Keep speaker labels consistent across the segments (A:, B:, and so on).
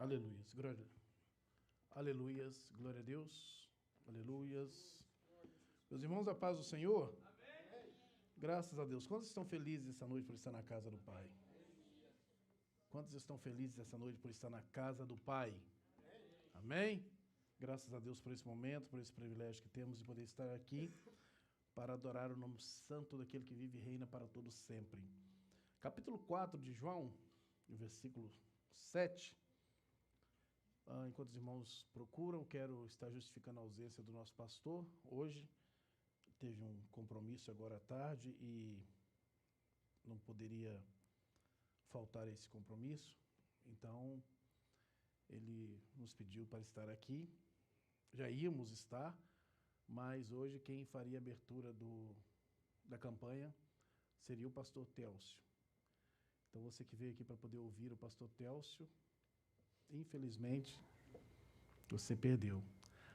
A: Aleluias, glória. Aleluias, glória a Deus. Aleluias. Meus irmãos, a paz do Senhor. Amém. Graças a Deus. Quantos estão felizes essa noite por estar na casa do Pai? Quantos estão felizes essa noite por estar na casa do Pai? Amém? Graças a Deus por esse momento, por esse privilégio que temos de poder estar aqui para adorar o nome santo daquele que vive e reina para todos sempre. Capítulo 4 de João, no versículo 7. Enquanto os irmãos procuram, quero estar justificando a ausência do nosso pastor. Hoje teve um compromisso agora à tarde e não poderia faltar esse compromisso. Então, ele nos pediu para estar aqui. Já íamos estar, mas hoje quem faria a abertura da campanha seria o pastor Télcio. Então, você que veio aqui para poder ouvir o pastor Télcio, infelizmente, você perdeu.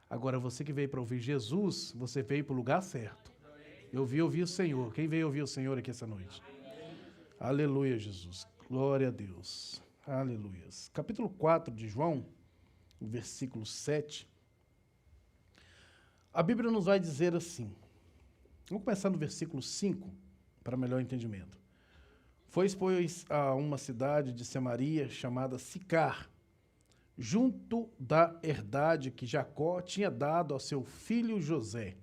A: Agora, você que veio para ouvir Jesus, você veio para o lugar certo. Eu vi ouvir o Senhor. Quem veio ouvir o Senhor aqui essa noite? Aleluia, Jesus. Glória a Deus. Aleluia. Capítulo 4 de João, versículo 7. A Bíblia nos vai dizer assim. Vamos começar no versículo 5, para melhor entendimento. Foi, pois, a uma cidade de Samaria chamada Sicar, junto da herdade que Jacó tinha dado ao seu filho José.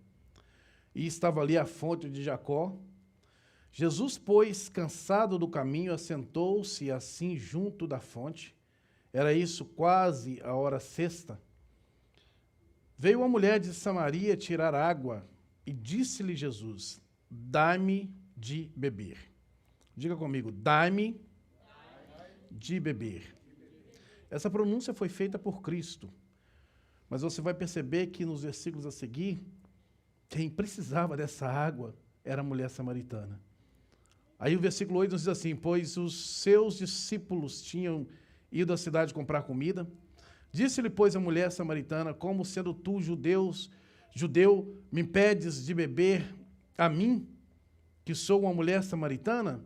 A: E estava ali a fonte de Jacó. Jesus, pois, cansado do caminho, assentou-se assim junto da fonte. Era isso quase a hora sexta. Veio uma mulher de Samaria tirar água e disse-lhe Jesus: dá-me de beber. Diga comigo, dá-me de beber. Essa pronúncia foi feita por Cristo, mas você vai perceber que nos versículos a seguir, quem precisava dessa água era a mulher samaritana. Aí o versículo 8 nos diz assim: pois os seus discípulos tinham ido à cidade comprar comida. Disse-lhe, pois, a mulher samaritana: como sendo tu, judeu, me pedes de beber a mim, que sou uma mulher samaritana?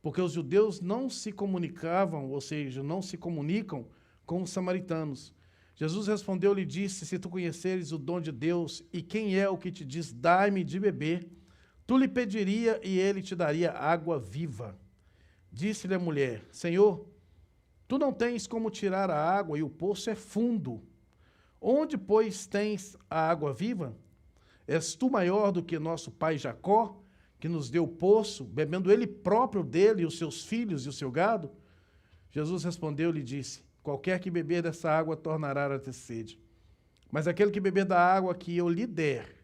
A: Porque os judeus não se comunicavam, ou seja, não se comunicam com os samaritanos. Jesus respondeu-lhe e disse: se tu conheceres o dom de Deus e quem é o que te diz, dai-me de beber, tu lhe pediria e ele te daria água viva. Disse-lhe a mulher: Senhor, tu não tens como tirar a água e o poço é fundo. Onde, pois, tens a água viva? És tu maior do que nosso pai Jacó, que nos deu o poço, bebendo ele próprio dele, e os seus filhos e o seu gado? Jesus respondeu-lhe e disse: qualquer que beber dessa água tornará a ter sede. Mas aquele que beber da água que eu lhe der,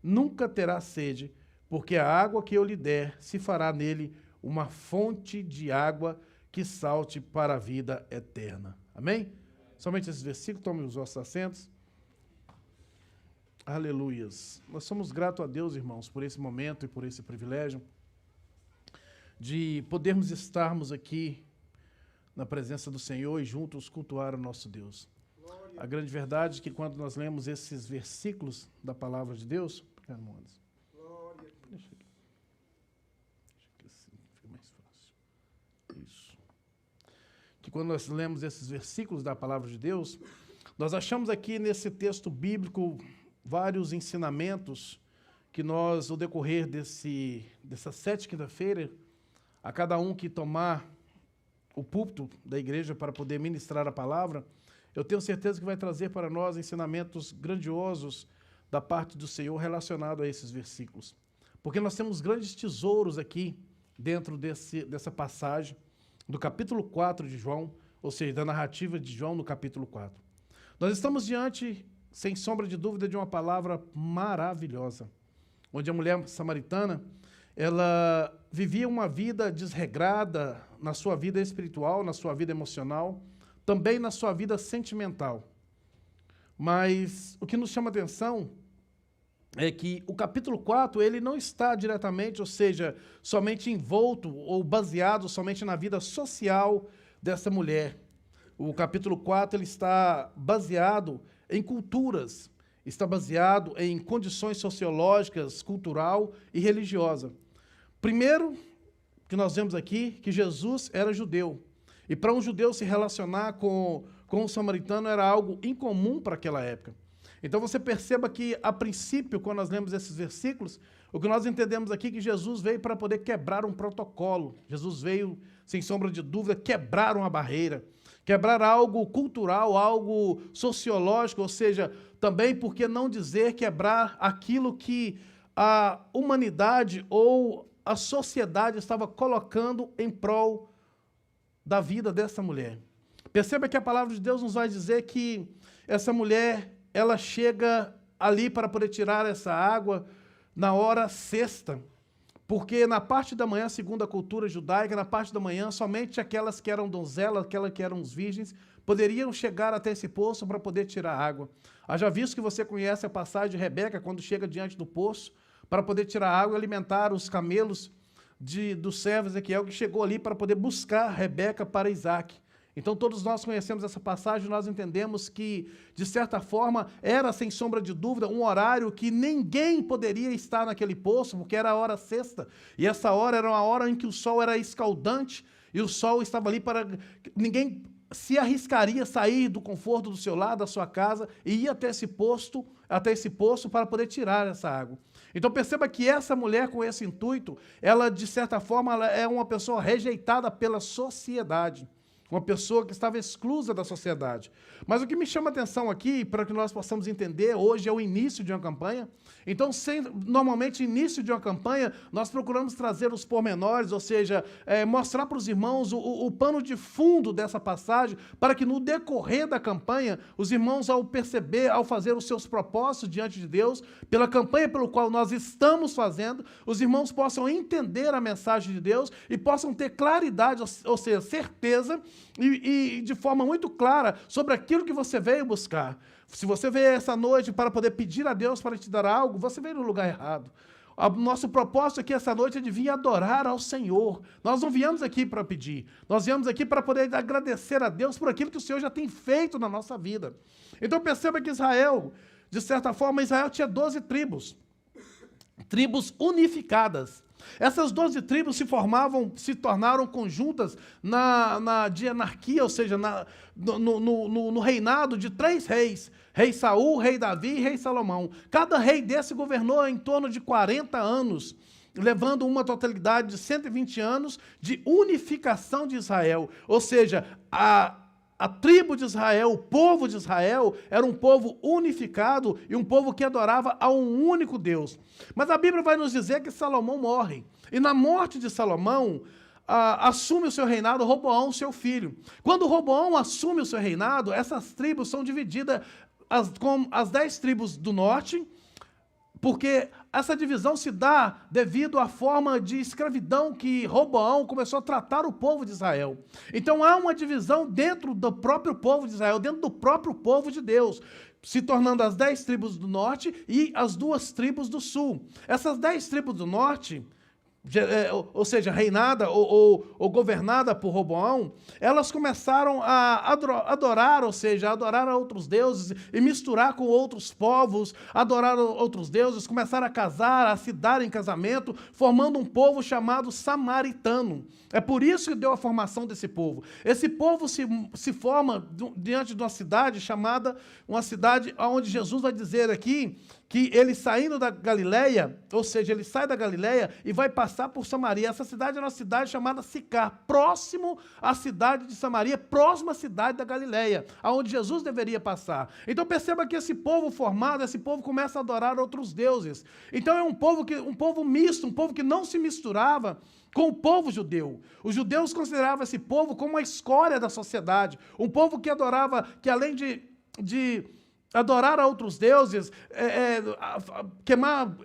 A: nunca terá sede, porque a água que eu lhe der se fará nele uma fonte de água que salte para a vida eterna. Amém? Somente esses versículos, tomem os vossos assentos. Aleluias. Nós somos gratos a Deus, irmãos, por esse momento e por esse privilégio de podermos estarmos aqui na presença do Senhor e juntos cultuar o nosso Deus. Glória. A grande verdade é que quando nós lemos esses versículos da palavra de Deus, glória. Deixa aqui assim, fica mais fácil. Isso. Que quando nós lemos esses versículos da palavra de Deus, nós achamos aqui nesse texto bíblico vários ensinamentos que nós, ao decorrer dessa 7ª quinta-feira, a cada um que tomar o púlpito da igreja para poder ministrar a palavra, eu tenho certeza que vai trazer para nós ensinamentos grandiosos da parte do Senhor relacionado a esses versículos. Porque nós temos grandes tesouros aqui dentro dessa passagem do capítulo 4 de João, ou seja, da narrativa de João no capítulo 4. Nós estamos diante, sem sombra de dúvida, de uma palavra maravilhosa, onde a mulher samaritana, ela vivia uma vida desregrada na sua vida espiritual, na sua vida emocional, também na sua vida sentimental. Mas o que nos chama a atenção é que o capítulo 4, ele não está diretamente, ou seja, somente envolto ou baseado somente na vida social dessa mulher. O capítulo 4, ele está baseado em culturas, está baseado em condições sociológicas, cultural e religiosa. Primeiro, que nós vemos aqui, que Jesus era judeu. E para um judeu se relacionar com com o samaritano era algo incomum para aquela época. Então você perceba que, a princípio, quando nós lemos esses versículos, o que nós entendemos aqui é que Jesus veio para poder quebrar um protocolo. Jesus veio, sem sombra de dúvida, quebrar uma barreira, quebrar algo cultural, algo sociológico, ou seja, também, por que não dizer, quebrar aquilo que a humanidade ou a sociedade estava colocando em prol da vida dessa mulher. Perceba que a palavra de Deus nos vai dizer que essa mulher, ela chega ali para poder tirar essa água na hora sexta, porque na parte da manhã, segundo a cultura judaica, na parte da manhã, somente aquelas que eram donzelas, aquelas que eram os virgens, poderiam chegar até esse poço para poder tirar água. Haja visto que você conhece a passagem de Rebeca, quando chega diante do poço, para poder tirar água e alimentar os camelos do servo Ezequiel, que chegou ali para poder buscar Rebeca para Isaac. Então todos nós conhecemos essa passagem, nós entendemos que, de certa forma, era, sem sombra de dúvida, um horário que ninguém poderia estar naquele poço, porque era a hora sexta, e essa hora era uma hora em que o sol era escaldante, e o sol estava ali para... Ninguém se arriscaria a sair do conforto do seu lar, da sua casa, e ir até esse poço para poder tirar essa água. Então perceba que essa mulher, com esse intuito, ela, de certa forma, ela é uma pessoa rejeitada pela sociedade, uma pessoa que estava exclusa da sociedade. Mas o que me chama a atenção aqui, para que nós possamos entender, hoje é o início de uma campanha. Então, normalmente, início de uma campanha, nós procuramos trazer os pormenores, ou seja, mostrar para os irmãos o pano de fundo dessa passagem, para que no decorrer da campanha, os irmãos, ao perceber, ao fazer os seus propósitos diante de Deus, pela campanha pelo qual nós estamos fazendo, os irmãos possam entender a mensagem de Deus e possam ter claridade, ou seja, certeza, e de forma muito clara sobre aquilo que você veio buscar. Se você veio essa noite para poder pedir a Deus para te dar algo, você veio no lugar errado. O nosso propósito aqui essa noite é de vir adorar ao Senhor. Nós não viemos aqui para pedir, nós viemos aqui para poder agradecer a Deus por aquilo que o Senhor já tem feito na nossa vida. Então perceba que Israel, de certa forma, Israel tinha 12 tribos unificadas. Essas 12 tribos se tornaram conjuntas de anarquia, ou seja, no reinado de 3 reis. Rei Saul, rei Davi e rei Salomão. Cada rei desse governou em torno de 40 anos, levando uma totalidade de 120 anos de unificação de Israel. Ou seja, a tribo de Israel, o povo de Israel, era um povo unificado e um povo que adorava a um único Deus. Mas a Bíblia vai nos dizer que Salomão morre. E na morte de Salomão, assume o seu reinado Roboão, seu filho. Quando Roboão assume o seu reinado, essas tribos são divididas com as 10 tribos do norte, porque essa divisão se dá devido à forma de escravidão que Roboão começou a tratar o povo de Israel. Então há uma divisão dentro do próprio povo de Israel, dentro do próprio povo de Deus, se tornando as 10 tribos do norte e as 2 tribos do sul. Essas 10 tribos do norte, ou seja, reinada ou governada por Roboão, elas começaram a adorar, ou seja, adorar a outros deuses e misturar com outros povos, adorar outros deuses, começaram a casar, a se dar em casamento, formando um povo chamado samaritano. É por isso que deu a formação desse povo. Esse povo se forma diante de uma cidade chamada, uma cidade onde Jesus vai dizer aqui, que ele saindo da Galileia, ou seja, ele sai da Galileia e vai passar por Samaria. Essa cidade era uma cidade chamada Sicar, próximo à cidade de Samaria, próxima à cidade da Galileia, aonde Jesus deveria passar. Então perceba que esse povo formado, esse povo começa a adorar outros deuses. Então é um povo misto, um povo que não se misturava com o povo judeu. Os judeus consideravam esse povo como a escória da sociedade, um povo que adorava, que além de adorar a outros deuses, queimar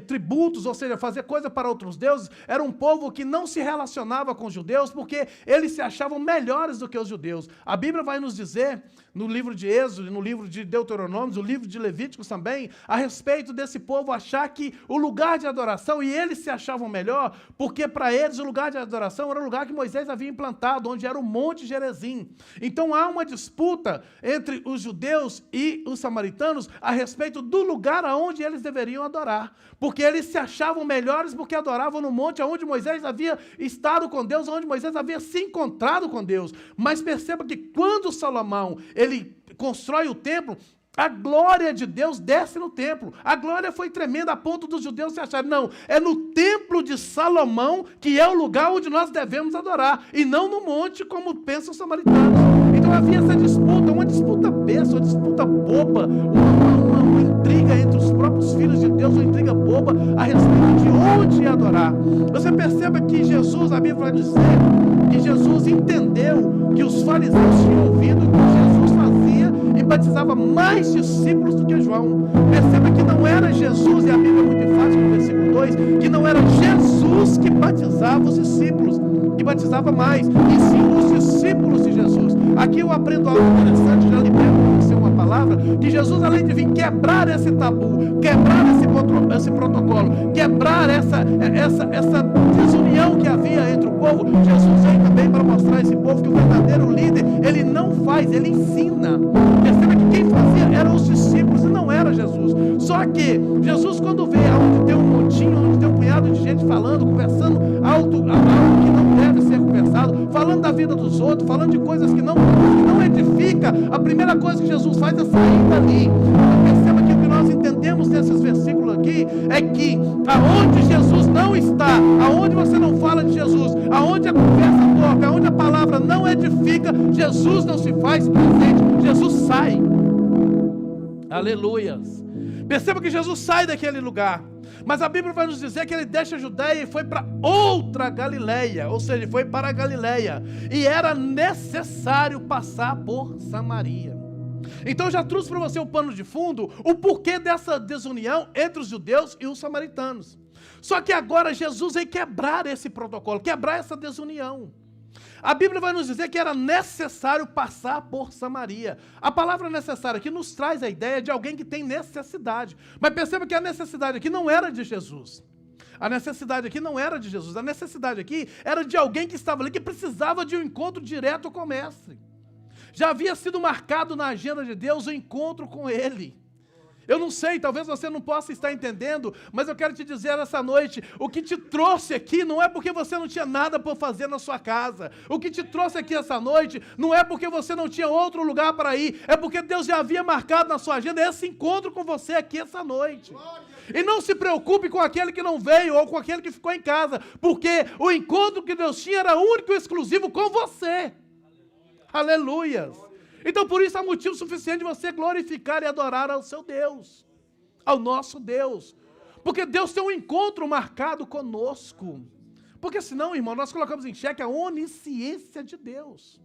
A: tributos, ou seja, fazer coisa para outros deuses, era um povo que não se relacionava com os judeus, porque eles se achavam melhores do que os judeus. A Bíblia vai nos dizer, no livro de Êxodo, no livro de Deuteronômio, no livro de Levíticos também, a respeito desse povo achar que o lugar de adoração, e eles se achavam melhor, porque para eles o lugar de adoração era o lugar que Moisés havia implantado, onde era o Monte Gerizim. Então há uma disputa entre os judeus e os samaritanos a respeito do lugar aonde eles deveriam adorar. porque eles se achavam melhores porque adoravam no monte onde Moisés havia estado com Deus, onde Moisés havia se encontrado com Deus. Mas perceba que quando Salomão ele constrói o templo, a glória de Deus desce no templo. A glória foi tremenda a ponto dos judeus se acharem, não, é no templo de Salomão que é o lugar onde nós devemos adorar, e não no monte como pensam os samaritanos. Então havia essa disputa, uma disputa besta, uma disputa boba, uma intriga entre os próprios filhos de Deus, uma intriga boba a respeito de onde adorar. Você perceba que Jesus, a Bíblia vai dizer que Jesus entendeu que os fariseus tinham ouvido que Jesus fazia e batizava mais discípulos do que João. Perceba que não era Jesus, e a Bíblia é muito enfática no versículo 2, que não era Jesus que batizava os discípulos, que batizava mais, e sim os discípulos de Jesus. Aqui eu aprendo algo interessante, já libero para você uma palavra, que Jesus, além de vir quebrar esse tabu, quebrar esse protocolo, quebrar essa desunião que havia entre o povo, Jesus veio também para mostrar a esse povo que o verdadeiro líder, ele não faz, ele ensina. Perceba que quem fazia eram os discípulos e não era Jesus. Só que Jesus, quando vê onde tem um montinho, onde tem um punhado de gente falando, conversando algo que não deve ser conversado, falando da vida dos outros, falando de coisas que não edifica, a primeira coisa que Jesus faz é sair dali. Então perceba que o que nós entendemos desses versículos aqui é que aonde Jesus não está, aonde você não fala de Jesus, aonde a conversa toca, aonde a palavra não edifica, Jesus não se faz presente, Jesus sai. Aleluias. Perceba que Jesus sai daquele lugar, mas a Bíblia vai nos dizer que ele deixa a Judeia e foi para outra Galileia, ou seja, foi para a Galileia, e era necessário passar por Samaria. Então eu já trouxe para você o pano de fundo, o porquê dessa desunião entre os judeus e os samaritanos. Só que agora Jesus veio quebrar esse protocolo, quebrar essa desunião. A Bíblia vai nos dizer que era necessário passar por Samaria. A palavra necessária aqui nos traz a ideia de alguém que tem necessidade. Mas perceba que a necessidade aqui não era de Jesus. A necessidade aqui não era de Jesus. A necessidade aqui era de alguém que estava ali, que precisava de um encontro direto com o Mestre. Já havia sido marcado na agenda de Deus o encontro com Ele. Eu não sei, talvez você não possa estar entendendo, mas eu quero te dizer essa noite, o que te trouxe aqui não é porque você não tinha nada para fazer na sua casa. O que te trouxe aqui essa noite não é porque você não tinha outro lugar para ir, é porque Deus já havia marcado na sua agenda esse encontro com você aqui essa noite. E não se preocupe com aquele que não veio ou com aquele que ficou em casa, porque o encontro que Deus tinha era único e exclusivo com você. Aleluias. Então por isso há motivo suficiente de você glorificar e adorar ao seu Deus, ao nosso Deus. Porque Deus tem um encontro marcado conosco. Porque senão, irmão, nós colocamos em xeque a onisciência de Deus.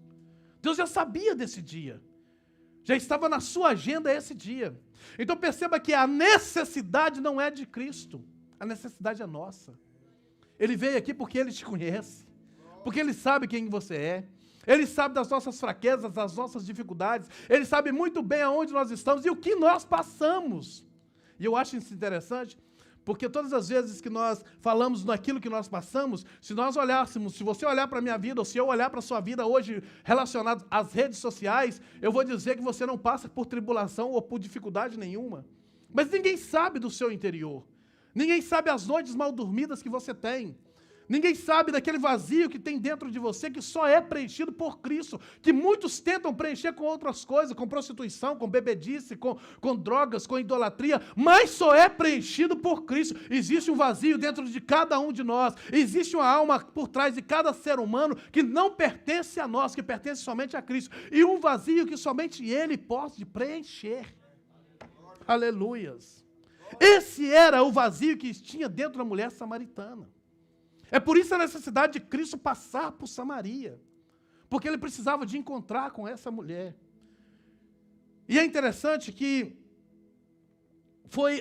A: Deus já sabia desse dia. Já estava na sua agenda esse dia. Então perceba que a necessidade não é de Cristo. A necessidade é nossa. Ele veio aqui porque Ele te conhece. Porque Ele sabe quem você é. Ele sabe das nossas fraquezas, das nossas dificuldades. Ele sabe muito bem aonde nós estamos e o que nós passamos. E eu acho isso interessante, porque todas as vezes que nós falamos naquilo que nós passamos, se nós olhássemos, se você olhar para a minha vida, ou se eu olhar para a sua vida hoje relacionado às redes sociais, eu vou dizer que você não passa por tribulação ou por dificuldade nenhuma. Mas ninguém sabe do seu interior. Ninguém sabe as noites mal dormidas que você tem. Ninguém sabe daquele vazio que tem dentro de você, que só é preenchido por Cristo, que muitos tentam preencher com outras coisas, com prostituição, com bebedice, com drogas, com idolatria, mas só é preenchido por Cristo. Existe um vazio dentro de cada um de nós, existe uma alma por trás de cada ser humano que não pertence a nós, que pertence somente a Cristo, e um vazio que somente Ele pode preencher. Aleluias. Esse era o vazio que tinha dentro da mulher samaritana. É por isso a necessidade de Cristo passar por Samaria, porque Ele precisava de encontrar com essa mulher. E é interessante que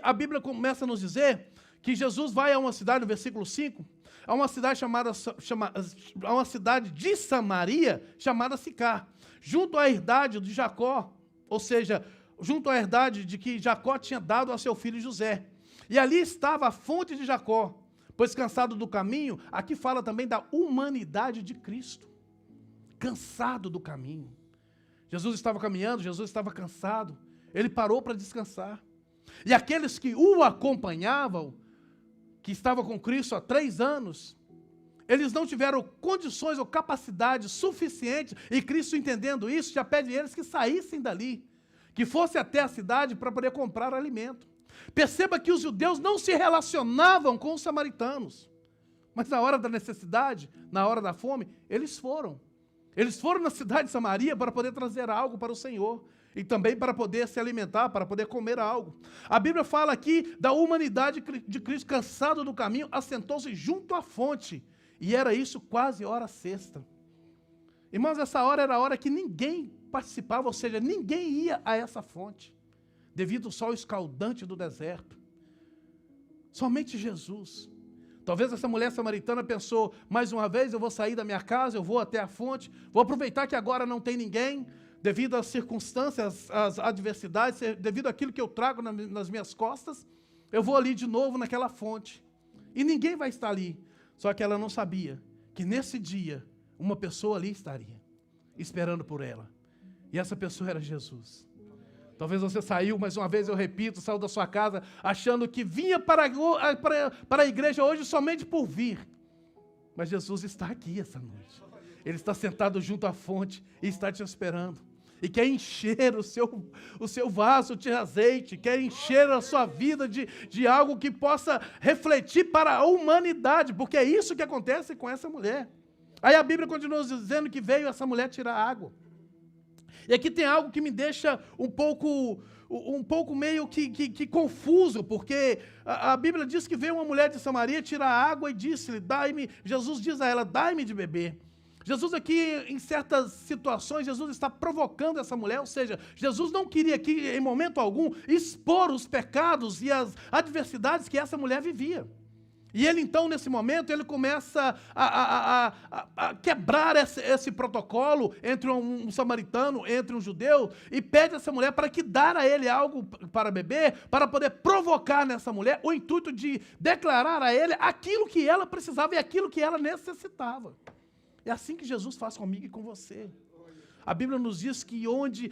A: a Bíblia começa a nos dizer que Jesus vai a uma cidade, no versículo 5, a uma cidade a uma cidade de Samaria, chamada Sicar, junto à herdade de Jacó, ou seja, junto à herdade de que Jacó tinha dado a seu filho José. E ali estava a fonte de Jacó. Pois cansado do caminho, aqui fala também da humanidade de Cristo. Cansado do caminho. Jesus estava caminhando, Jesus estava cansado. Ele parou para descansar. E aqueles que o acompanhavam, que estava com Cristo há 3 anos, eles não tiveram condições ou capacidade suficiente, e Cristo, entendendo isso, já pede a eles que saíssem dali, que fossem até a cidade para poder comprar alimento. Perceba que os judeus não se relacionavam com os samaritanos, mas na hora da necessidade, na hora da fome, eles foram. Eles foram na cidade de Samaria para poder trazer algo para o Senhor, e também para poder se alimentar, para poder comer algo. A Bíblia fala aqui da humanidade de Cristo, cansado do caminho, assentou-se junto à fonte, e era isso quase hora sexta. Irmãos, essa hora era a hora que ninguém participava, ou seja, ninguém ia a essa fonte, devido ao sol escaldante do deserto. Somente Jesus. Talvez essa mulher samaritana pensou, mais uma vez eu vou sair da minha casa, eu vou até a fonte, vou aproveitar que agora não tem ninguém, devido às circunstâncias, às adversidades, devido àquilo que eu trago nas minhas costas, eu vou ali de novo naquela fonte. E ninguém vai estar ali. Só que ela não sabia que nesse dia, uma pessoa ali estaria, esperando por ela. E essa pessoa era Jesus. Talvez você saiu, mais uma vez eu repito, saiu da sua casa achando que vinha para a igreja hoje somente por vir. Mas Jesus está aqui essa noite. Ele está sentado junto à fonte e está te esperando. E quer encher o seu vaso de azeite, quer encher a sua vida de algo que possa refletir para a humanidade, porque é isso que acontece com essa mulher. Aí a Bíblia continua dizendo que veio essa mulher tirar água. E aqui tem algo que me deixa um pouco meio que confuso, porque a Bíblia diz que veio uma mulher de Samaria tirar água e disse-lhe, Jesus diz a ela, dai-me de beber. Jesus aqui, em certas situações, Jesus está provocando essa mulher, ou seja, Jesus não queria aqui, em momento algum, expor os pecados e as adversidades que essa mulher vivia. E ele então, nesse momento, ele começa a quebrar esse protocolo entre um samaritano, entre um judeu, e pede a essa mulher para que dar a ele algo para beber, para poder provocar nessa mulher o intuito de declarar a ele aquilo que ela precisava e aquilo que ela necessitava. É assim que Jesus faz comigo e com você. A Bíblia nos diz que onde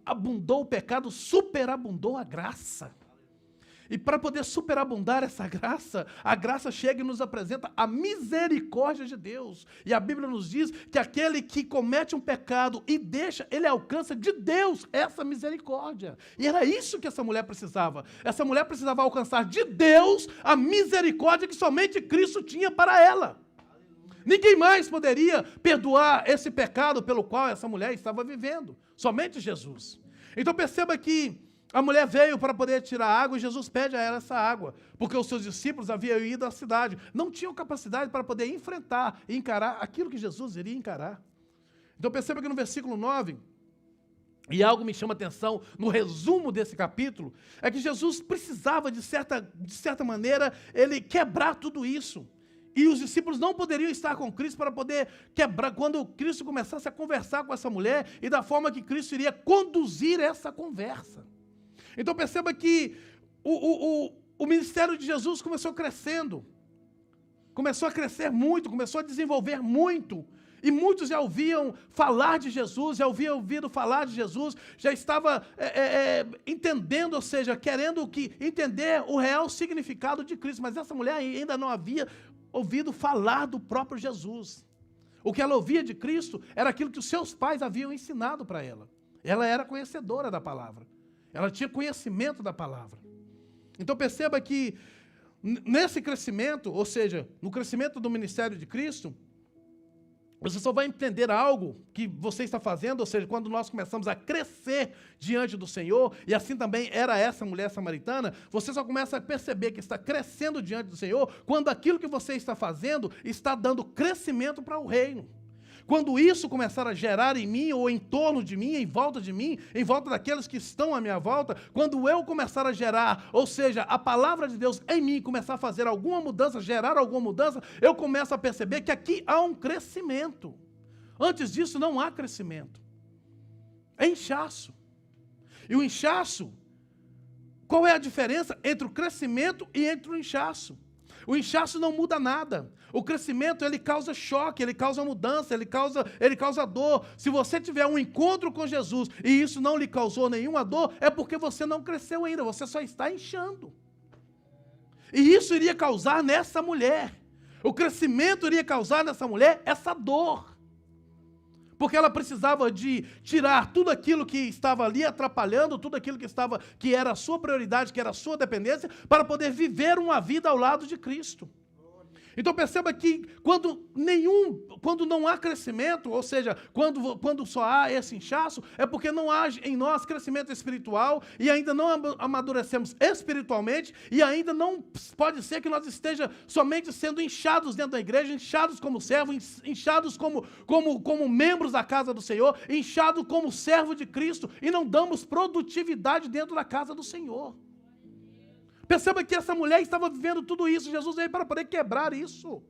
A: abundou o pecado, superabundou a graça. E para poder superabundar essa graça, a graça chega e nos apresenta a misericórdia de Deus. E a Bíblia nos diz que aquele que comete um pecado e deixa, ele alcança de Deus essa misericórdia. E era isso que essa mulher precisava. Essa mulher precisava alcançar de Deus a misericórdia que somente Cristo tinha para ela. Ninguém mais poderia perdoar esse pecado pelo qual essa mulher estava vivendo. Somente Jesus. Então perceba que a mulher veio para poder tirar água e Jesus pede a ela essa água. Porque os seus discípulos haviam ido à cidade. Não tinham capacidade para poder enfrentar e encarar aquilo que Jesus iria encarar. Então perceba que no versículo 9, e algo me chama atenção no resumo desse capítulo, é que Jesus precisava, de certa maneira, ele quebrar tudo isso. E os discípulos não poderiam estar com Cristo para poder quebrar, quando Cristo começasse a conversar com essa mulher e da forma que Cristo iria conduzir essa conversa. Então perceba que o ministério de Jesus começou crescendo, começou a crescer muito, começou a desenvolver muito, e muitos já ouviam falar de Jesus, já haviam ouvido falar de Jesus, já estava entendendo, ou seja, querendo entender o real significado de Cristo, mas essa mulher ainda não havia ouvido falar do próprio Jesus. O que ela ouvia de Cristo era aquilo que os seus pais haviam ensinado para ela. Ela era conhecedora da palavra. Ela tinha conhecimento da palavra. Então perceba que nesse crescimento, ou seja, no crescimento do ministério de Cristo, você só vai entender algo que você está fazendo, ou seja, quando nós começamos a crescer diante do Senhor, e assim também era essa mulher samaritana, você só começa a perceber que está crescendo diante do Senhor, quando aquilo que você está fazendo está dando crescimento para o reino. Quando isso começar a gerar em mim, ou em torno de mim, em volta daqueles que estão à minha volta, quando eu começar a gerar, ou seja, a palavra de Deus em mim começar a fazer alguma mudança, gerar alguma mudança, eu começo a perceber que aqui há um crescimento. Antes disso não há crescimento. É inchaço. E o inchaço, qual é a diferença entre o crescimento e entre o inchaço? O inchaço não muda nada. O crescimento, ele causa choque, ele causa mudança, ele causa dor. Se você tiver um encontro com Jesus e isso não lhe causou nenhuma dor, é porque você não cresceu ainda, você só está inchando. E isso iria causar nessa mulher, o crescimento iria causar nessa mulher essa dor. Porque ela precisava de tirar tudo aquilo que estava ali atrapalhando, tudo aquilo que era a sua prioridade, que era a sua dependência, para poder viver uma vida ao lado de Cristo. Então perceba que quando não há crescimento, ou seja, quando só há esse inchaço, é porque não há em nós crescimento espiritual e ainda não amadurecemos espiritualmente e ainda não pode ser que nós esteja somente sendo inchados dentro da igreja, inchados como servos, inchados como membros da casa do Senhor, inchados como servo de Cristo e não damos produtividade dentro da casa do Senhor. Perceba que essa mulher estava vivendo tudo isso. Jesus veio para poder quebrar isso.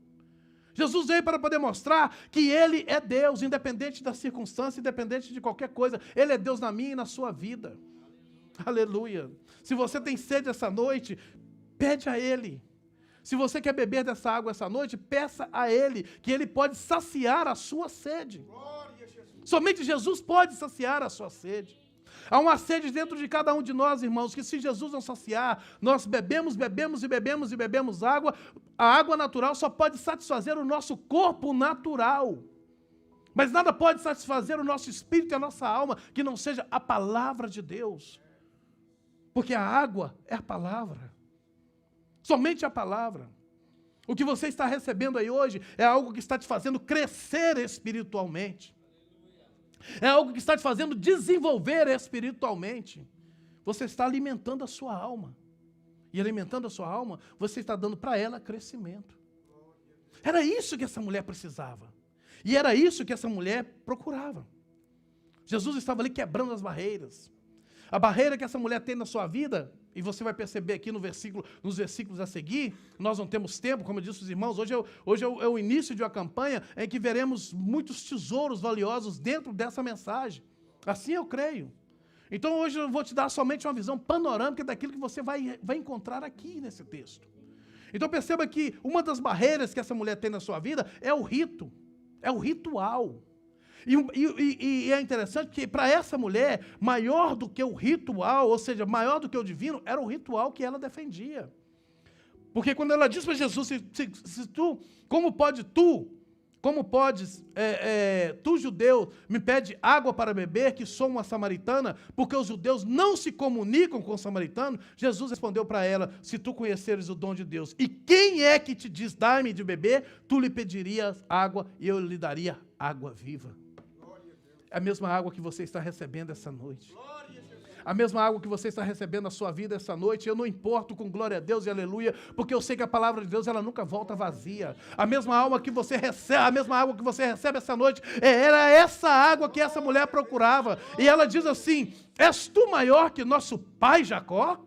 A: Jesus veio para poder mostrar que Ele é Deus, independente da circunstância, independente de qualquer coisa. Ele é Deus na minha e na sua vida. Aleluia. Se você tem sede essa noite, pede a Ele. Se você quer beber dessa água essa noite, peça a Ele, que Ele pode saciar a sua sede. Somente Jesus pode saciar a sua sede. Há uma sede dentro de cada um de nós, irmãos, que se Jesus não saciar, nós bebemos água. A água natural só pode satisfazer o nosso corpo natural. Mas nada pode satisfazer o nosso espírito e a nossa alma que não seja a palavra de Deus. Porque a água é a palavra. Somente a palavra. O que você está recebendo aí hoje é algo que está te fazendo crescer espiritualmente. É algo que está te fazendo desenvolver espiritualmente. Você está alimentando a sua alma. E alimentando a sua alma, você está dando para ela crescimento. Era isso que essa mulher precisava. E era isso que essa mulher procurava. Jesus estava ali quebrando as barreiras. A barreira que essa mulher tem na sua vida, e você vai perceber aqui nos versículos a seguir, nós não temos tempo, como eu disse aos irmãos, hoje é o início de uma campanha em que veremos muitos tesouros valiosos dentro dessa mensagem. Assim eu creio. Então hoje eu vou te dar somente uma visão panorâmica daquilo que você vai encontrar aqui nesse texto. Então perceba que uma das barreiras que essa mulher tem na sua vida é o rito, é o ritual. E é interessante que para essa mulher, maior do que o ritual, ou seja, maior do que o divino, era o ritual que ela defendia. Porque quando ela diz para Jesus, como podes, tu judeu, me pede água para beber, que sou uma samaritana, porque os judeus não se comunicam com o samaritano, Jesus respondeu para ela, se tu conheceres o dom de Deus, e quem é que te diz, dai-me de beber, tu lhe pedirias água, e eu lhe daria água viva. É a mesma água que você está recebendo essa noite. A mesma água que você está recebendo na sua vida essa noite. Eu não importo com glória a Deus e aleluia, porque eu sei que a palavra de Deus ela nunca volta vazia. A mesma água que você recebe essa noite, era essa água que essa mulher procurava. E ela diz assim: és tu maior que nosso pai Jacó,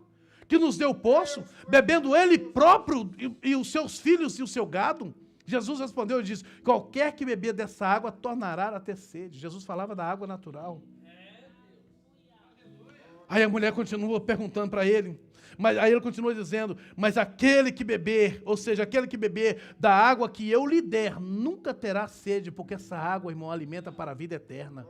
A: que nos deu o poço, bebendo ele próprio e os seus filhos e o seu gado? Jesus respondeu e disse, qualquer que beber dessa água tornará a ter sede. Jesus falava da água natural. Aí a mulher continua perguntando para ele, aí ele continua dizendo, mas aquele que beber, ou seja, aquele que beber da água que eu lhe der, nunca terá sede, porque essa água, irmão, alimenta para a vida eterna.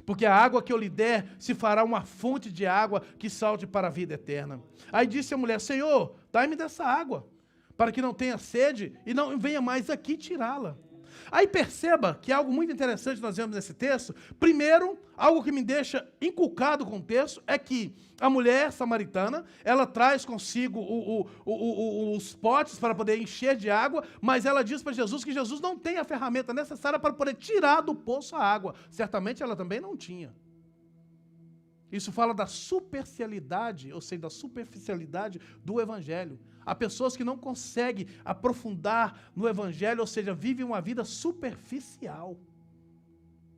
A: Porque a água que eu lhe der se fará uma fonte de água que salte para a vida eterna. Aí disse a mulher, Senhor, dai-me dessa água, para que não tenha sede e não venha mais aqui tirá-la. Aí perceba que algo muito interessante nós vemos nesse texto. Primeiro, algo que me deixa inculcado com o texto é que a mulher samaritana, ela traz consigo os potes para poder encher de água, mas ela diz para Jesus que Jesus não tem a ferramenta necessária para poder tirar do poço a água. Certamente ela também não tinha. Isso fala da superficialidade, ou seja, da superficialidade do Evangelho. Há pessoas que não conseguem aprofundar no Evangelho, ou seja, vivem uma vida superficial.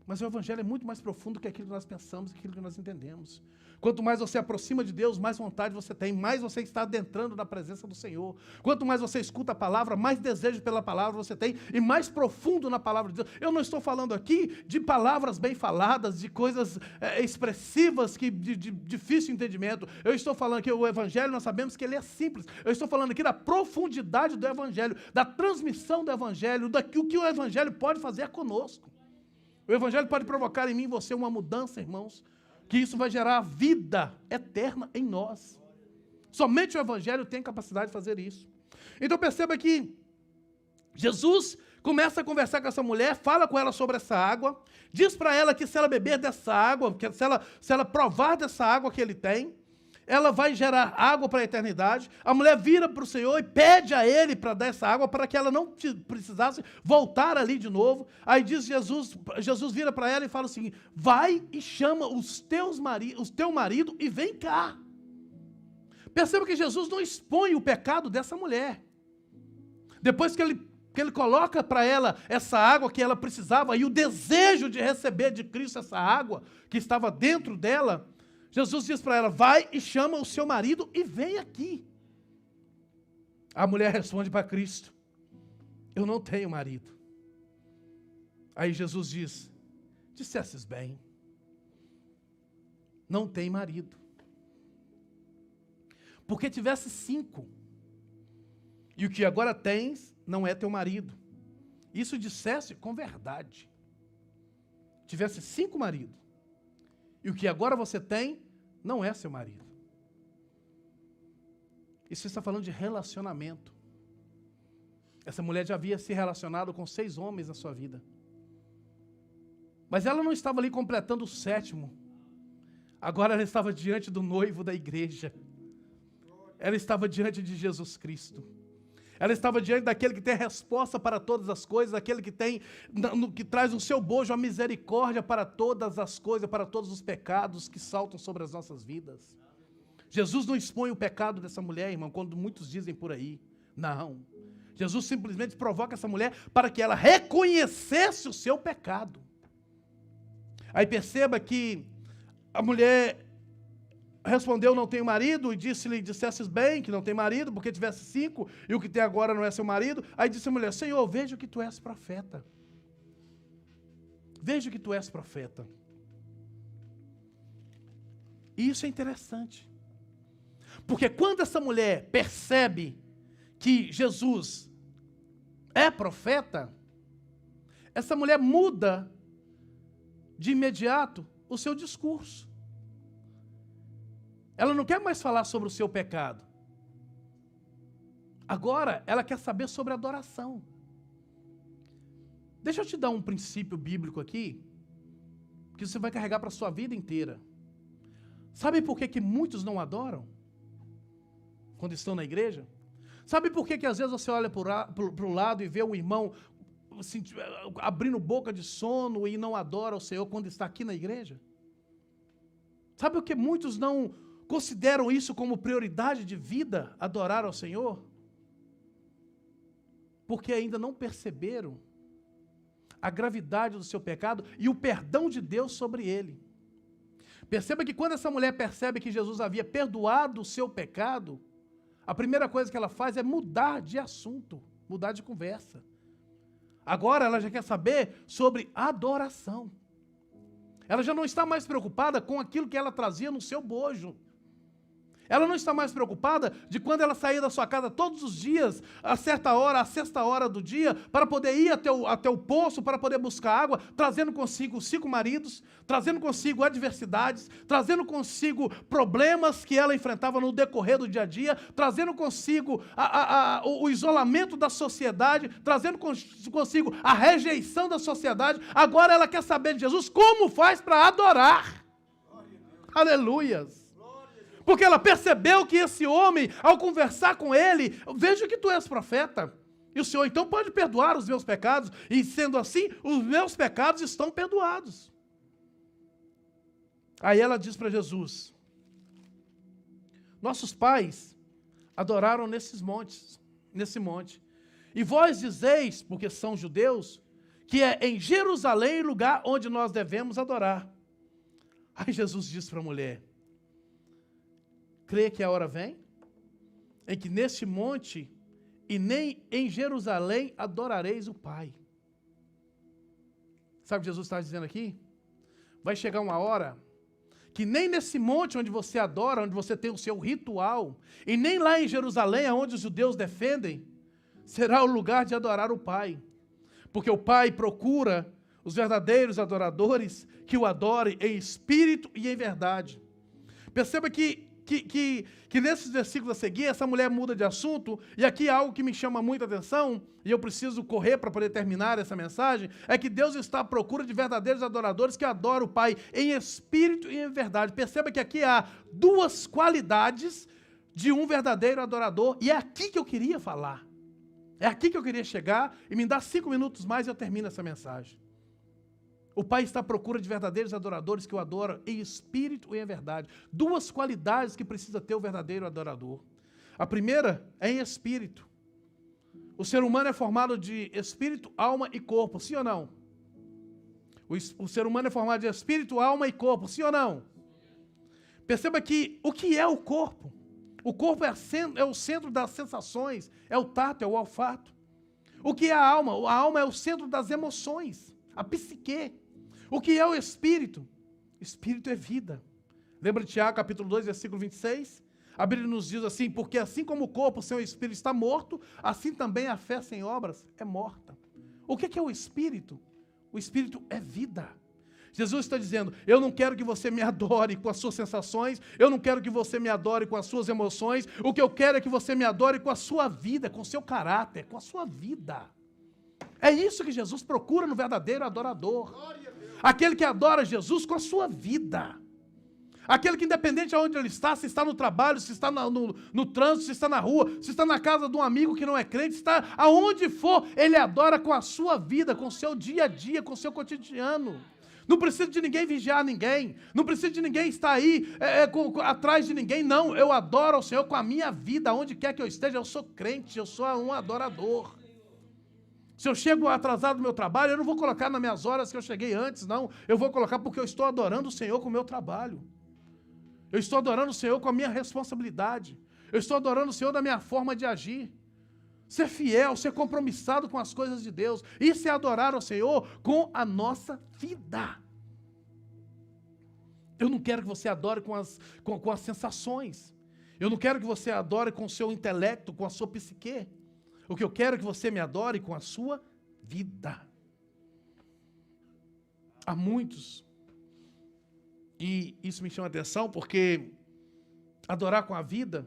A: Mas o Evangelho é muito mais profundo que aquilo que nós pensamos, que aquilo que nós entendemos. Quanto mais você aproxima de Deus, mais vontade você tem, mais você está adentrando na presença do Senhor. Quanto mais você escuta a palavra, mais desejo pela palavra você tem e mais profundo na palavra de Deus. Eu não estou falando aqui de palavras bem faladas, de coisas expressivas de difícil entendimento. Eu estou falando que o Evangelho, nós sabemos que ele é simples. Eu estou falando aqui da profundidade do Evangelho, da transmissão do Evangelho, o que o Evangelho pode fazer conosco. O Evangelho pode provocar em mim e você uma mudança, irmãos, que isso vai gerar vida eterna em nós. Somente o Evangelho tem capacidade de fazer isso. Então perceba que Jesus começa a conversar com essa mulher, fala com ela sobre essa água, diz para ela que se ela beber dessa água, que se ela provar dessa água que ele tem, ela vai gerar água para a eternidade. A mulher vira para o Senhor e pede a ele para dar essa água, para que ela não precisasse voltar ali de novo. Aí diz Jesus vira para ela e fala o seguinte: vai e chama o teu marido e vem cá. Perceba que Jesus não expõe o pecado dessa mulher. Depois que ele coloca para ela essa água que ela precisava e o desejo de receber de Cristo essa água que estava dentro dela, Jesus diz para ela: vai e chama o seu marido e vem aqui. A mulher responde para Cristo: eu não tenho marido. Aí Jesus diz: dissestes bem, não tem marido. Porque tivesse 5, e o que agora tens não é teu marido. Isso dissesse com verdade. Tivesse 5 maridos, e o que agora você tem não é seu marido. Isso está falando de relacionamento. Essa mulher já havia se relacionado com 6 homens na sua vida. Mas ela não estava ali completando o 7º. Agora ela estava diante do noivo da igreja. Ela estava diante de Jesus Cristo. Ela estava diante daquele que tem a resposta para todas as coisas, daquele que que traz no seu bojo a misericórdia para todas as coisas, para todos os pecados que saltam sobre as nossas vidas. Jesus não expõe o pecado dessa mulher, irmão, quando muitos dizem por aí. Não. Jesus simplesmente provoca essa mulher para que ela reconhecesse o seu pecado. Aí perceba que a mulher respondeu: não tenho marido, e dissesses bem que não tem marido, porque tivesse 5, e o que tem agora não é seu marido. Aí disse a mulher: Senhor, vejo que tu és profeta. Vejo que tu és profeta. E isso é interessante. Porque quando essa mulher percebe que Jesus é profeta, essa mulher muda de imediato o seu discurso. Ela não quer mais falar sobre o seu pecado. Agora, ela quer saber sobre adoração. Deixa eu te dar um princípio bíblico aqui, que você vai carregar para a sua vida inteira. Sabe por que muitos não adoram quando estão na igreja? Sabe por que às vezes você olha para o lado e vê um irmão assim, abrindo boca de sono e não adora o Senhor quando está aqui na igreja? Sabe por que muitos não consideram isso como prioridade de vida, adorar ao Senhor? Porque ainda não perceberam a gravidade do seu pecado e o perdão de Deus sobre ele. Perceba que quando essa mulher percebe que Jesus havia perdoado o seu pecado, a primeira coisa que ela faz é mudar de assunto, mudar de conversa. Agora ela já quer saber sobre adoração. Ela já não está mais preocupada com aquilo que ela trazia no seu bojo. Ela não está mais preocupada de quando ela saía da sua casa todos os dias, a certa hora, a sexta hora do dia, para poder ir até o poço, para poder buscar água, trazendo consigo 5 maridos, trazendo consigo adversidades, trazendo consigo problemas que ela enfrentava no decorrer do dia a dia, trazendo consigo o isolamento da sociedade, trazendo consigo a rejeição da sociedade. Agora ela quer saber de Jesus como faz para adorar. Aleluias! Porque ela percebeu que esse homem, ao conversar com ele, vejo que tu és profeta, e o Senhor então pode perdoar os meus pecados, e sendo assim, os meus pecados estão perdoados. Aí ela diz para Jesus: nossos pais adoraram nesse monte, e vós dizeis, porque são judeus, que é em Jerusalém lugar onde nós devemos adorar. Aí Jesus diz para a mulher: crê que a hora vem, em que neste monte e nem em Jerusalém adorareis o Pai. Sabe o que Jesus está dizendo aqui? Vai chegar uma hora que nem nesse monte onde você adora, onde você tem o seu ritual, e nem lá em Jerusalém, onde os judeus defendem, será o lugar de adorar o Pai. Porque o Pai procura os verdadeiros adoradores que o adorem em espírito e em verdade. Perceba que que nesses versículos a seguir, essa mulher muda de assunto, e aqui algo que me chama muita atenção, e eu preciso correr para poder terminar essa mensagem, é que Deus está à procura de verdadeiros adoradores que adoram o Pai em espírito e em verdade. Perceba que aqui há duas qualidades de um verdadeiro adorador, e é aqui que eu queria falar. É aqui que eu queria chegar, e me dá 5 minutos mais e eu termino essa mensagem. O Pai está à procura de verdadeiros adoradores que o adoram em espírito e em verdade. Duas qualidades que precisa ter o verdadeiro adorador. A primeira é em espírito. O ser humano é formado de espírito, alma e corpo, sim ou não? O ser humano é formado de espírito, alma e corpo, sim ou não? Perceba que o que é o corpo? O corpo é o centro das sensações, é o tato, é o olfato. O que é a alma? A alma é o centro das emoções, a psique. O que é o espírito? Espírito é vida. Lembra de Tiago, capítulo 2, versículo 26? A Bíblia nos diz assim, porque assim como o corpo sem o espírito está morto, assim também a fé sem obras é morta. O que é o espírito? O espírito é vida. Jesus está dizendo, eu não quero que você me adore com as suas sensações, eu não quero que você me adore com as suas emoções, o que eu quero é que você me adore com a sua vida, com o seu caráter, com a sua vida. É isso que Jesus procura no verdadeiro adorador. Aquele que adora Jesus com a sua vida. Aquele que, independente de onde ele está, se está no trabalho, se está no trânsito, se está na rua, se está na casa de um amigo que não é crente, se está aonde for, ele adora com a sua vida, com o seu dia a dia, com o seu cotidiano. Não precisa de ninguém vigiar ninguém, não precisa de ninguém estar aí atrás de ninguém, não. Eu adoro ao Senhor com a minha vida, onde quer que eu esteja, eu sou crente, eu sou um adorador. Se eu chego atrasado no meu trabalho, eu não vou colocar nas minhas horas que eu cheguei antes, não. Eu vou colocar porque eu estou adorando o Senhor com o meu trabalho. Eu estou adorando o Senhor com a minha responsabilidade. Eu estou adorando o Senhor da minha forma de agir. Ser fiel, ser compromissado com as coisas de Deus. Isso é adorar ao Senhor com a nossa vida. Eu não quero que você adore com as sensações. Eu não quero que você adore com o seu intelecto, com a sua psique. O que eu quero é que você me adore com a sua vida. Há muitos, e isso me chama a atenção, porque adorar com a vida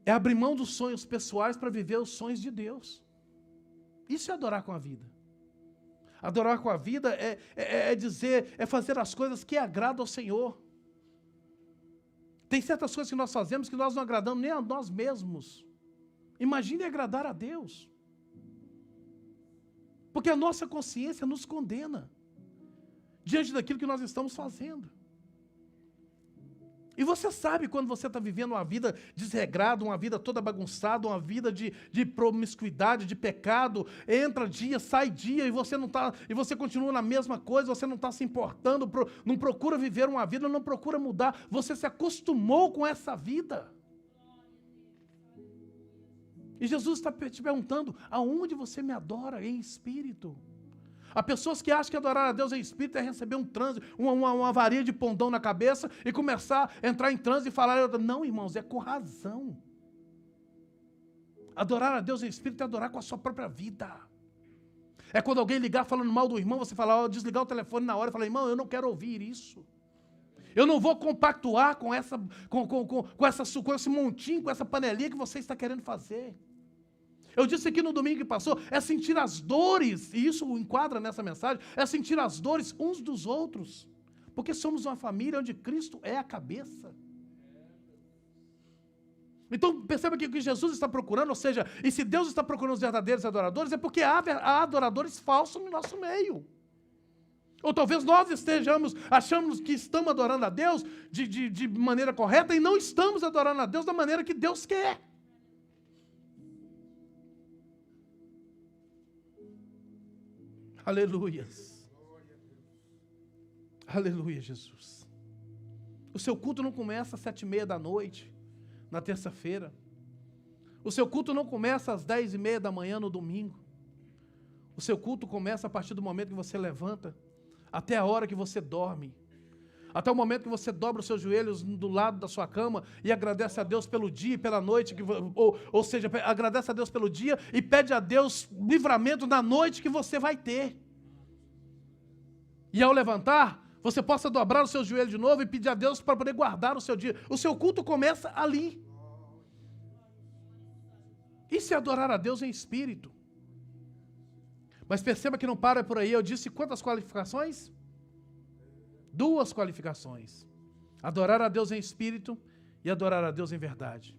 A: é abrir mão dos sonhos pessoais para viver os sonhos de Deus. Isso é adorar com a vida. Adorar com a vida é fazer as coisas que agradam ao Senhor. Tem certas coisas que nós fazemos que nós não agradamos nem a nós mesmos. Imagine agradar a Deus. Porque a nossa consciência nos condena diante daquilo que nós estamos fazendo. E você sabe quando você está vivendo uma vida desregrada, uma vida toda bagunçada, uma vida de promiscuidade, de pecado, entra dia, sai dia, e você não tá, e você continua na mesma coisa, você não está se importando, não procura viver uma vida, não procura mudar, você se acostumou com essa vida. E Jesus está te perguntando, aonde você me adora em espírito? Há pessoas que acham que adorar a Deus em espírito é receber um transe, uma varinha de pondão na cabeça e começar a entrar em transe e falar, não, irmãos, é com razão. Adorar a Deus em espírito é adorar com a sua própria vida. É quando alguém ligar falando mal do irmão, você falar, desligar o telefone na hora e falar, irmão, eu não quero ouvir isso. Eu não vou compactuar com esse montinho, com essa panelinha que você está querendo fazer. Eu disse aqui no domingo que passou, é sentir as dores, e isso enquadra nessa mensagem, é sentir as dores uns dos outros. Porque somos uma família onde Cristo é a cabeça. Então perceba que o que Jesus está procurando, ou seja, e se Deus está procurando os verdadeiros adoradores, é porque há adoradores falsos no nosso meio. Ou talvez nós achamos que estamos adorando a Deus de maneira correta e não estamos adorando a Deus da maneira que Deus quer. Aleluias. Aleluia, Jesus. O seu culto não começa às 7:30 da noite, na terça-feira. O seu culto não começa às 10:30 da manhã no domingo. O seu culto começa a partir do momento que você levanta, até a hora que você dorme. Até o momento que você dobra os seus joelhos do lado da sua cama e agradece a Deus pelo dia e pela noite, ou seja, agradece a Deus pelo dia e pede a Deus livramento na noite que você vai ter. E ao levantar, você possa dobrar o seu joelho de novo e pedir a Deus para poder guardar o seu dia. O seu culto começa ali. Isso é adorar a Deus em espírito. Mas perceba que não para por aí. Eu disse quantas qualificações? 2 qualificações. Adorar a Deus em espírito e adorar a Deus em verdade.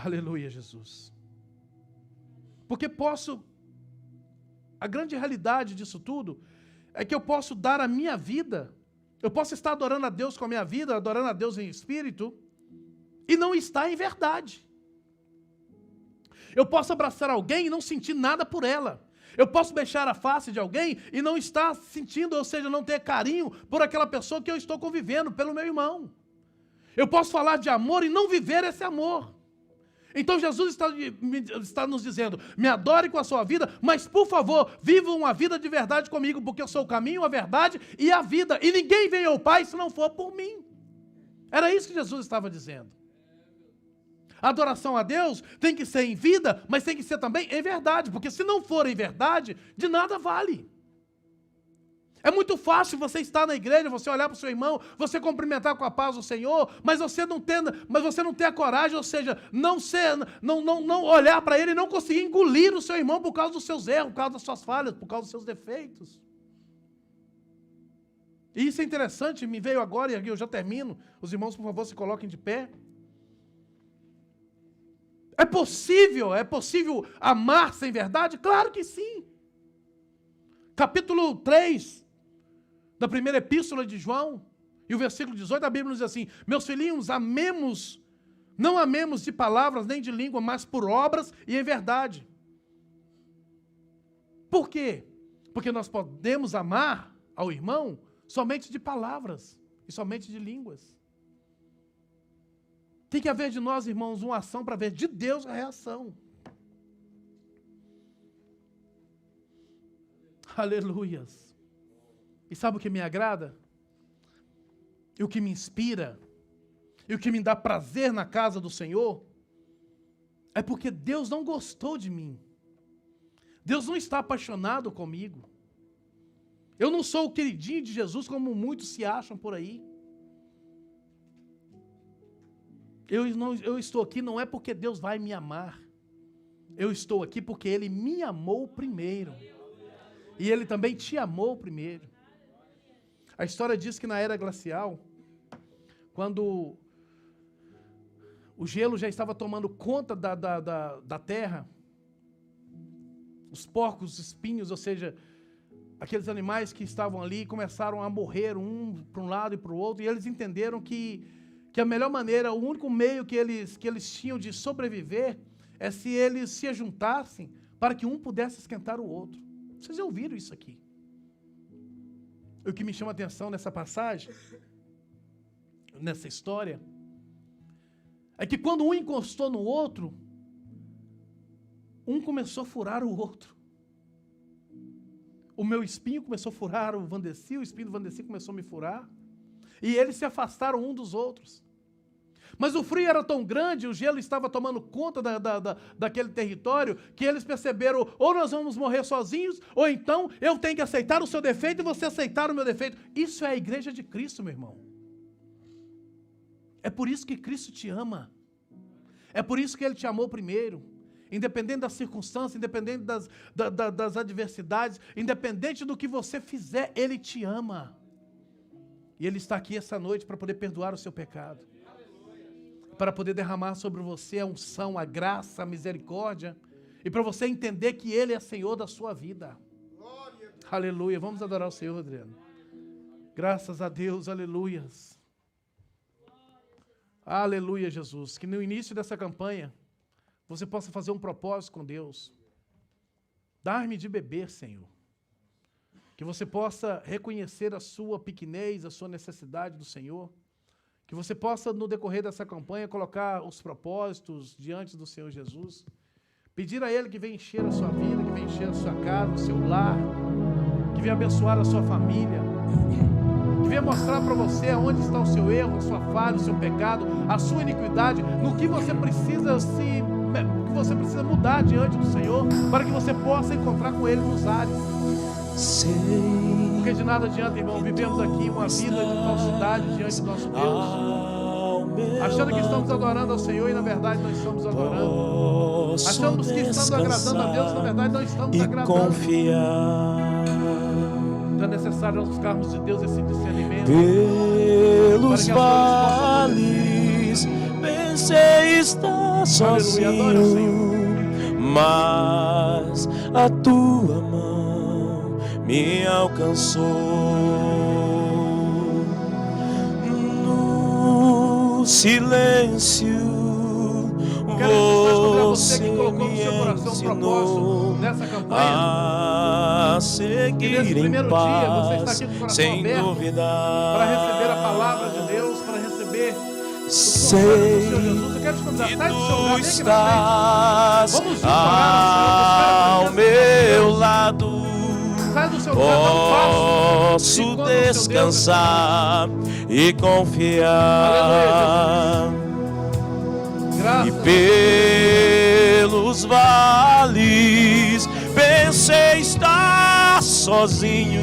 A: Aleluia, Jesus. Porque a grande realidade disso tudo é que eu posso dar a minha vida, eu posso estar adorando a Deus com a minha vida, adorando a Deus em espírito, e não estar em verdade. Eu posso abraçar alguém e não sentir nada por ela. Eu posso beijar a face de alguém e não estar sentindo, ou seja, não ter carinho por aquela pessoa que eu estou convivendo, pelo meu irmão. Eu posso falar de amor e não viver esse amor. Então Jesus está nos dizendo, me adore com a sua vida, mas por favor, viva uma vida de verdade comigo, porque eu sou o caminho, a verdade e a vida. E ninguém vem ao Pai se não for por mim. Era isso que Jesus estava dizendo. A adoração a Deus tem que ser em vida, mas tem que ser também em verdade, porque se não for em verdade, de nada vale. É muito fácil você estar na igreja, você olhar para o seu irmão, você cumprimentar com a paz do Senhor, mas você não ter a coragem, ou seja, não olhar para ele e não conseguir engolir o seu irmão por causa dos seus erros, por causa das suas falhas, por causa dos seus defeitos. E isso é interessante, me veio agora e eu já termino. Os irmãos, por favor, se coloquem de pé. É possível amar sem verdade? Claro que sim. Capítulo 3 da primeira epístola de João, e o versículo 18, a Bíblia nos diz assim, meus filhinhos, não amemos de palavras nem de língua, mas por obras e em verdade. Por quê? Porque nós podemos amar ao irmão somente de palavras e somente de línguas. Tem que haver de nós, irmãos, uma ação para ver de Deus a reação. Aleluias. E sabe o que me agrada? E o que me inspira? E o que me dá prazer na casa do Senhor? É porque Deus não gostou de mim. Deus não está apaixonado comigo. Eu não sou o queridinho de Jesus como muitos se acham por aí. Eu estou aqui não é porque Deus vai me amar. Eu estou aqui porque Ele me amou primeiro. E Ele também te amou primeiro. A história diz que na era glacial, quando o gelo já estava tomando conta da terra, os porcos, os espinhos, ou seja, aqueles animais que estavam ali começaram a morrer um para um lado e para o outro, e eles entenderam que a melhor maneira, o único meio que eles tinham de sobreviver é se eles se juntassem para que um pudesse esquentar o outro. Vocês já ouviram isso aqui? O que me chama a atenção nessa passagem, nessa história, é que quando um encostou no outro, um começou a furar o outro. O meu espinho começou a furar o Vandeci, o espinho do Vandeci começou a me furar, e eles se afastaram um dos outros. Mas o frio era tão grande, o gelo estava tomando conta daquele território, que eles perceberam, ou nós vamos morrer sozinhos, ou então eu tenho que aceitar o seu defeito e você aceitar o meu defeito. Isso é a igreja de Cristo, meu irmão. É por isso que Cristo te ama. É por isso que Ele te amou primeiro. Independente das circunstâncias, independente das adversidades, independente do que você fizer, Ele te ama. E Ele está aqui essa noite para poder perdoar o seu pecado. Para poder derramar sobre você a unção, a graça, a misericórdia, e para você entender que Ele é Senhor da sua vida. Aleluia. Vamos adorar o Senhor, Adriano. Graças a Deus, aleluias. Aleluia, Jesus. Que no início dessa campanha, você possa fazer um propósito com Deus. Dar-me de beber, Senhor. Que você possa reconhecer a sua pequenez, a sua necessidade do Senhor. Que você possa, no decorrer dessa campanha, colocar os propósitos diante do Senhor Jesus. Pedir a Ele que venha encher a sua vida, que venha encher a sua casa, o seu lar. Que venha abençoar a sua família. Que venha mostrar para você onde está o seu erro, a sua falha, o seu pecado, a sua iniquidade, no que você precisa mudar diante do Senhor, para que você possa encontrar com Ele nos ares. Porque Porque de nada adianta, irmão, vivemos aqui uma vida de falsidade diante do nosso Deus, achando que estamos adorando ao Senhor e na verdade não estamos adorando. Achamos que estamos agradando a Deus, na verdade não estamos agradando. Então é necessário nós buscarmos de Deus esse discernimento.
B: Pelos vales pensei estar sozinho, mas a tua mão me alcançou. No silêncio você que colocou no seu coração um propósito nessa campanha, a seguir em paz, sem dúvida,
A: para receber a palavra de Deus, para receber o
B: sei
A: conselho do Senhor Jesus. Eu quero te convidar, sai do seu lugar, vem aqui na frente. Vamos
B: ao meu lado.
A: Sai do seu lugar, dá um passo.
B: Posso descansar e confiar. E pelos vales pensei estar sozinho,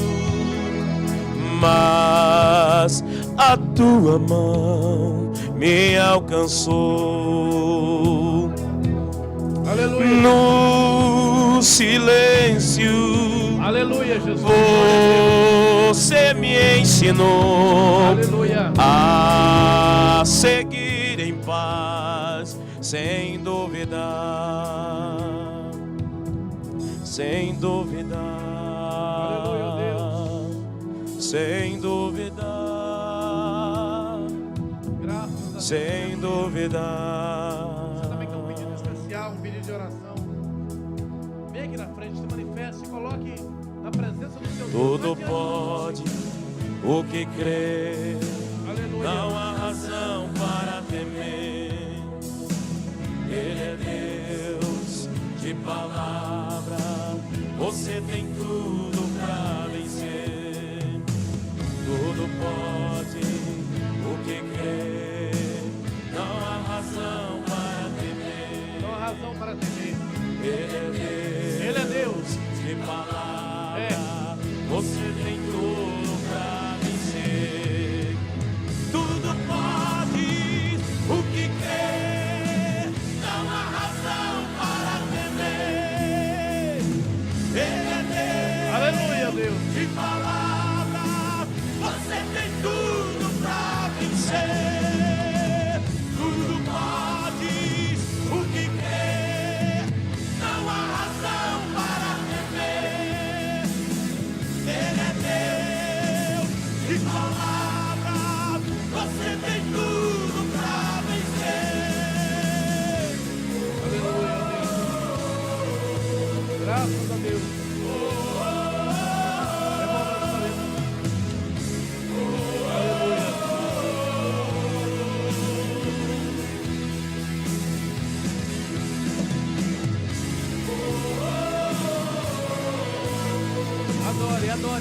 B: mas a tua mão me alcançou.
A: Aleluia.
B: No silêncio,
A: aleluia, Jesus,
B: você me ensinou,
A: aleluia,
B: a seguir em paz, sem duvidar, sem duvidar,
A: aleluia, Deus,
B: sem duvidar,
A: graças a Deus.
B: Sem duvidar.
A: Você também quer um pedido especial, um pedido de oração? Vem aqui na frente, se manifeste, coloque na presença do seu Deus.
B: Tudo pode o que crê.
A: Aleluia.
B: Não há razão para temer. Ele é Deus de palavra. Você tem tudo para vencer. Tudo pode o que crê. Não há razão para temer.
A: Não há razão para temer.
B: Ele é Deus de palavra. Você tem tudo para vencer. Tudo pode o que crê. Não há razão para temer. Ele é Deus.
A: Aleluia, Deus.
B: De palavra. Você tem tudo para vencer. Tudo pode o que crê. Não há razão para temer. Ele é Deus de palavra. Você tem tudo para vencer.
A: Aleluia, Deus. Graças a Deus.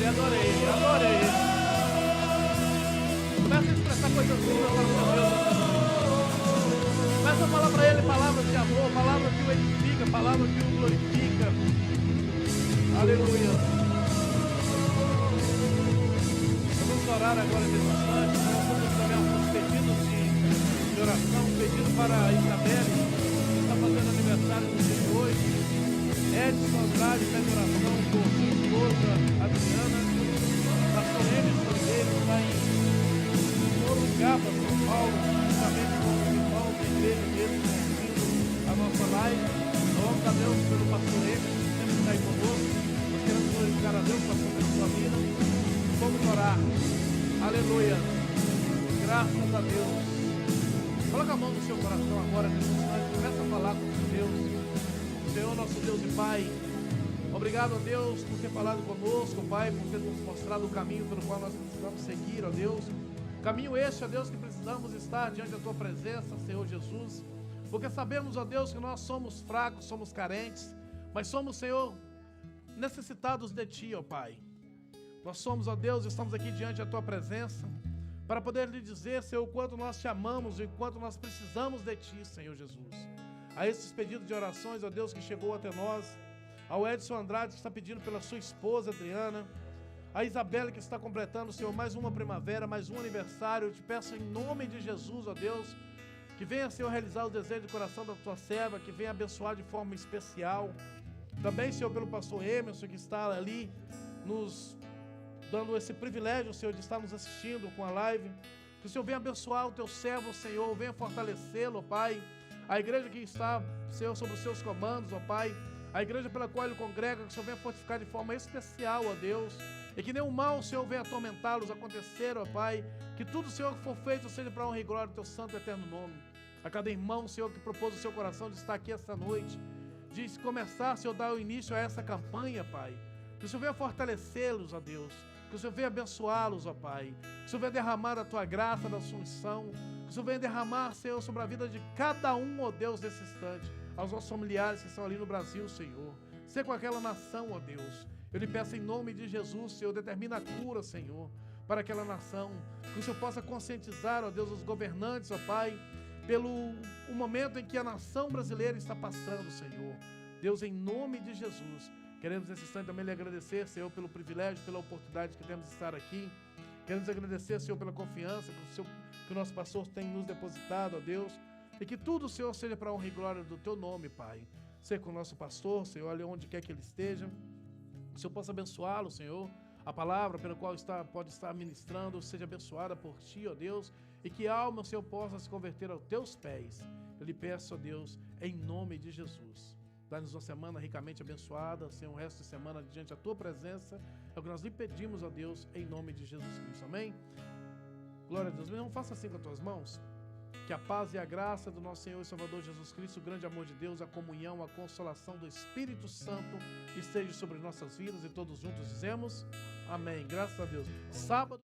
A: Adore Ele. Começa a expressar coisas lindas para o seu Deus. Começa a falar para Ele palavras de amor, palavras que o edifica, palavras que o glorifica. Aleluia. Vamos orar agora nesse instante. Nós vamos também alguns pedidos de oração. Um pedido para a Isabelle, que está fazendo aniversário no dia de hoje. Edson Andrade pede oração por sua esposa Adriana. Pastor Emerson dele está em Sorocaba, São Paulo, juntamente com os irmãos da igreja dele, assistindo a nossa live. Nós vamos a Deus pelo pastor Emerson, que sempre está aí conosco. Nós queremos glorificar a Deus, pastor, pela sua vida. Vamos orar. Aleluia. Graças a Deus. Coloca a mão no seu coração agora, nesse instante. Começa a falar com o Deus. Senhor, nosso Deus e Pai, obrigado, ó Deus, por ter falado conosco, Pai, por ter nos mostrado o caminho pelo qual nós precisamos seguir, ó Deus. Caminho este, ó Deus, que precisamos estar diante da Tua presença, Senhor Jesus, porque sabemos, ó Deus, que nós somos fracos, somos carentes, mas somos, Senhor, necessitados de Ti, ó Pai. Nós somos, ó Deus, estamos aqui diante da Tua presença, para poder lhe dizer, Senhor, o quanto nós Te amamos e o quanto nós precisamos de Ti, Senhor Jesus. A esses pedidos de orações, ó Deus, que chegou até nós, ao Edson Andrade, que está pedindo pela sua esposa, Adriana, A Isabela que está completando, Senhor, mais uma primavera, mais um aniversário. Eu te peço em nome de Jesus, ó Deus, que venha, Senhor, realizar o desejo de coração da tua serva, que venha abençoar de forma especial. Também, Senhor, pelo pastor Emerson, que está ali nos dando esse privilégio, Senhor, de estar nos assistindo com a live. Que o Senhor venha abençoar o teu servo, Senhor, venha fortalecê-lo, ó Pai. A igreja que está, Senhor, sob os seus comandos, ó Pai. A igreja pela qual ele congrega, que o Senhor venha fortificar de forma especial, ó Deus. E que nenhum mal, Senhor, venha atormentá-los, acontecer, ó Pai. Que tudo, Senhor, que for feito seja para a honra e glória do teu santo e eterno nome. A cada irmão, Senhor, que propôs o seu coração de estar aqui esta noite, de começar, Senhor, dar o início a essa campanha, Pai. Que o Senhor venha fortalecê-los, ó Deus. Que o Senhor venha abençoá-los, ó Pai. Que o Senhor venha derramar a tua graça, da sua unção. Que o Senhor venha derramar, Senhor, sobre a vida de cada um, ó Deus, nesse instante. Aos nossos familiares que estão ali no Brasil, Senhor. Ser com aquela nação, ó Deus. Eu lhe peço em nome de Jesus, Senhor, determina a cura, Senhor, para aquela nação. Que o Senhor possa conscientizar, ó Deus, os governantes, ó Pai, pelo o momento em que a nação brasileira está passando, Senhor. Deus, em nome de Jesus, queremos nesse instante também lhe agradecer, Senhor, pelo privilégio, pela oportunidade que temos de estar aqui. Queremos agradecer, Senhor, pela confiança que o nosso pastor tem nos depositado, ó Deus. E que tudo, Senhor, seja para a honra e glória do teu nome, Pai. Seja com o nosso pastor, Senhor, olha onde quer que ele esteja. Que o Senhor possa abençoá-lo, Senhor. A palavra pela qual pode estar ministrando seja abençoada por ti, ó Deus. E que a alma, Senhor, possa se converter aos teus pés. Eu lhe peço, ó Deus, em nome de Jesus. Dá-nos uma semana ricamente abençoada, Senhor, o resto de semana diante da tua presença. É o que nós lhe pedimos, ó Deus, em nome de Jesus Cristo. Amém? Glória a Deus. Meu irmão, faça assim com as tuas mãos. Que a paz e a graça do nosso Senhor e Salvador Jesus Cristo, o grande amor de Deus, a comunhão, a consolação do Espírito Santo esteja sobre nossas vidas e todos juntos dizemos amém. Graças a Deus. Sábado.